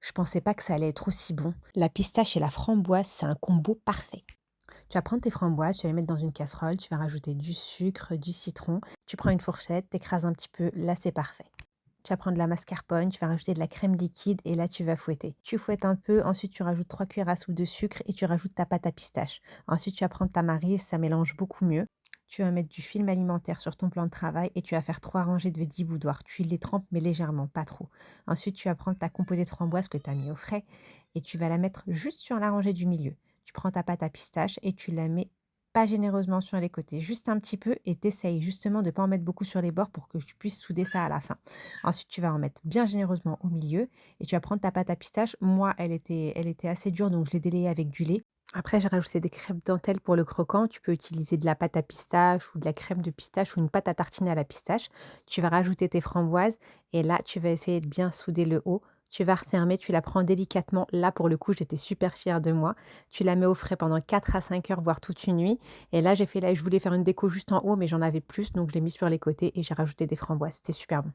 Je pensais pas que ça allait être aussi bon. La pistache et la framboise, c'est un combo parfait. Tu vas prendre tes framboises, tu vas les mettre dans une casserole, tu vas rajouter du sucre, du citron. Tu prends une fourchette, t'écrases un petit peu, là c'est parfait. Tu vas prendre de la mascarpone, tu vas rajouter de la crème liquide et là tu vas fouetter. Tu fouettes un peu, ensuite tu rajoutes 3 cuillères à soupe de sucre et tu rajoutes ta pâte à pistache. Ensuite tu vas prendre ta maryse, ça mélange beaucoup mieux. Tu vas mettre du film alimentaire sur ton plan de travail et tu vas faire 3 rangées de 10 boudoirs. Tu les trempes mais légèrement, pas trop. Ensuite tu vas prendre ta composée de framboise que tu as mis au frais et tu vas la mettre juste sur la rangée du milieu. Tu prends ta pâte à pistache et tu la mets pas généreusement sur les côtés, juste un petit peu et tu justement de ne pas en mettre beaucoup sur les bords pour que tu puisses souder ça à la fin. Ensuite, tu vas en mettre bien généreusement au milieu et tu vas prendre ta pâte à pistache. Moi, elle était assez dure, donc je l'ai délayée avec du lait. Après, j'ai rajouté des crêpes dentelles pour le croquant. Tu peux utiliser de la pâte à pistache ou de la crème de pistache ou une pâte à tartiner à la pistache. Tu vas rajouter tes framboises et là, tu vas essayer de bien souder le haut. Tu vas refermer, tu la prends délicatement. Là, pour le coup, j'étais super fière de moi. Tu la mets au frais pendant 4 à 5 heures, voire toute une nuit. Et là, je voulais faire une déco juste en haut, mais j'en avais plus, donc je l'ai mis sur les côtés et j'ai rajouté des framboises. C'était super bon.